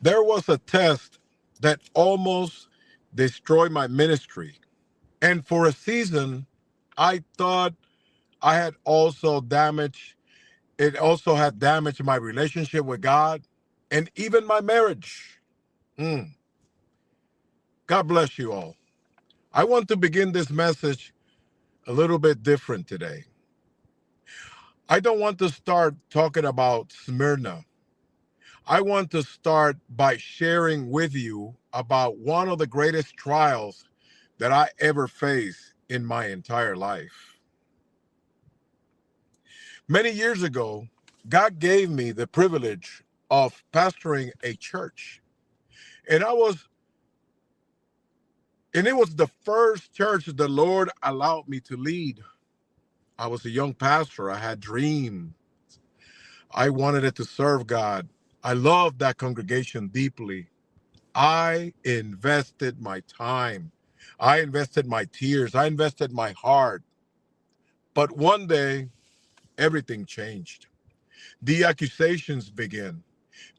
There was a test that almost destroyed my ministry. And for a season, I thought I had also damaged, it also had damaged my relationship with God and even my marriage. Mm. God bless you all. I want to begin this message a little bit different today. I don't want to start talking about Smyrna. I want to start by sharing with you about one of the greatest trials that I ever faced in my entire life. Many years ago, God gave me the privilege of pastoring a church. And it was the first church the Lord allowed me to lead. I was a young pastor. I had dreams. I wanted it to serve God. I loved that congregation deeply. I invested my time. I invested my tears. I invested my heart. But one day, everything changed. The accusations began.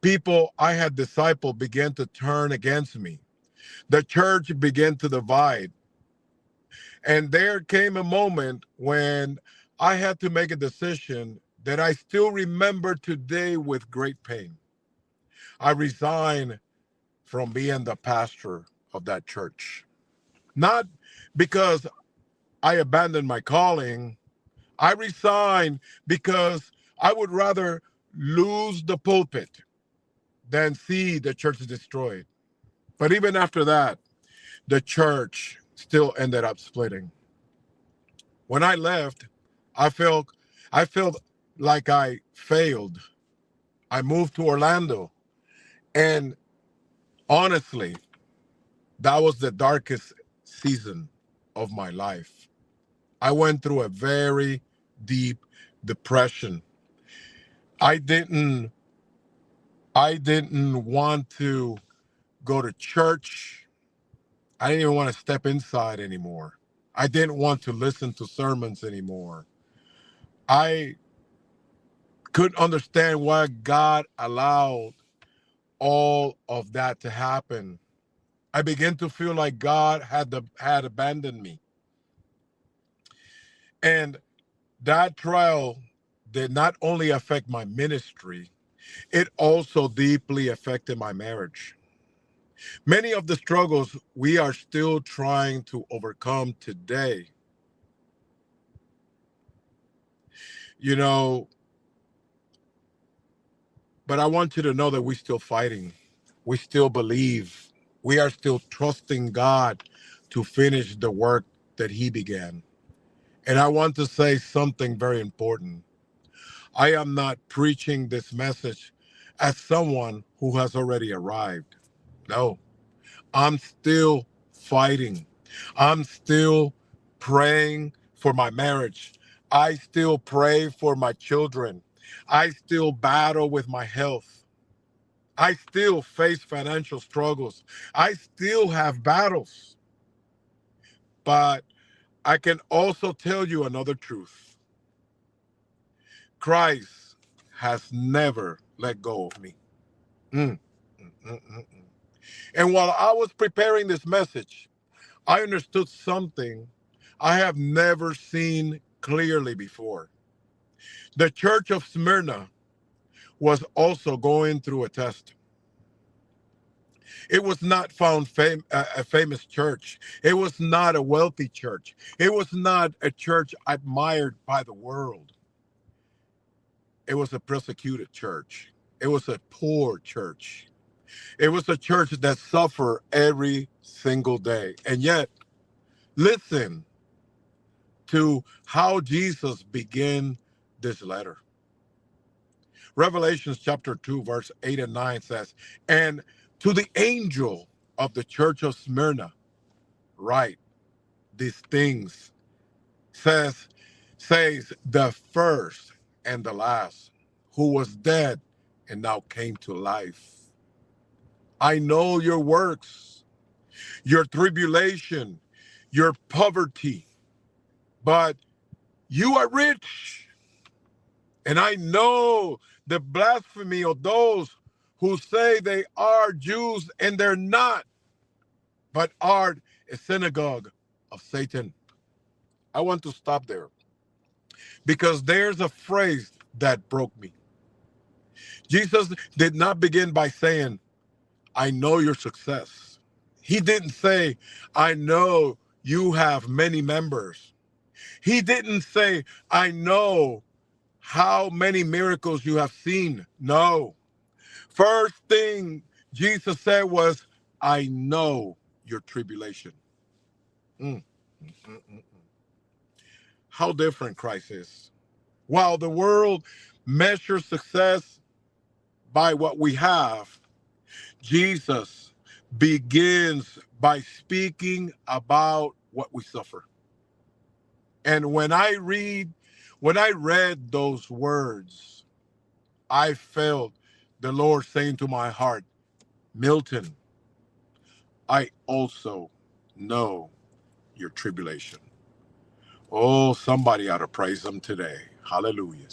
People I had discipled began to turn against me. The church began to divide. And there came a moment when I had to make a decision that I still remember today with great pain. I resigned from being the pastor of that church. Not because I abandoned my calling. I resigned because I would rather lose the pulpit than see the church destroyed. But even after that, the church still ended up splitting. When I left, I felt I felt like I failed. I moved to Orlando, and honestly, that was the darkest season of my life. I went through a very deep depression. I didn't I didn't want to go to church. I didn't even want to step inside anymore. I didn't want to listen to sermons anymore. I couldn't understand why God allowed all of that to happen. I began to feel like God had abandoned me. And that trial did not only affect my ministry, it also deeply affected my marriage. Many of the struggles we are still trying to overcome today. You know, but I want you to know that we're still fighting. We still believe. We are still trusting God to finish the work that He began. And I want to say something very important. I am not preaching this message as someone who has already arrived. No, I'm still fighting. I'm still praying for my marriage. I still pray for my children. I still battle with my health. I still face financial struggles. I still have battles. But I can also tell you another truth. Christ has never let go of me. Mm, mm, mm, mm, mm. And while I was preparing this message, I understood something I have never seen clearly before. The church of Smyrna was also going through a test. It was not a famous church. It was not a wealthy church. It was not a church admired by the world. It was a persecuted church. It was a poor church. It was a church that suffered every single day. And yet, listen to how Jesus began this letter. Revelations chapter 2, verse 8 and 9 says, "And to the angel of the church of Smyrna, write these things, says, says the first and the last, who was dead and now came to life. I know your works, your tribulation, your poverty, but you are rich. And I know the blasphemy of those who say they are Jews and they're not, but are a synagogue of Satan. I want to stop there because there's a phrase that broke me. Jesus did not begin by saying, I know your success. He didn't say, I know you have many members. He didn't say, I know how many miracles you have seen. No. First thing Jesus said was, I know your tribulation. Mm, mm, mm, mm. How different Christ is. While the world measures success by what we have, Jesus begins by speaking about what we suffer. And when I read those words, I felt the Lord saying to my heart, Milton, I also know your tribulation. Oh, somebody ought to praise him today. Hallelujah.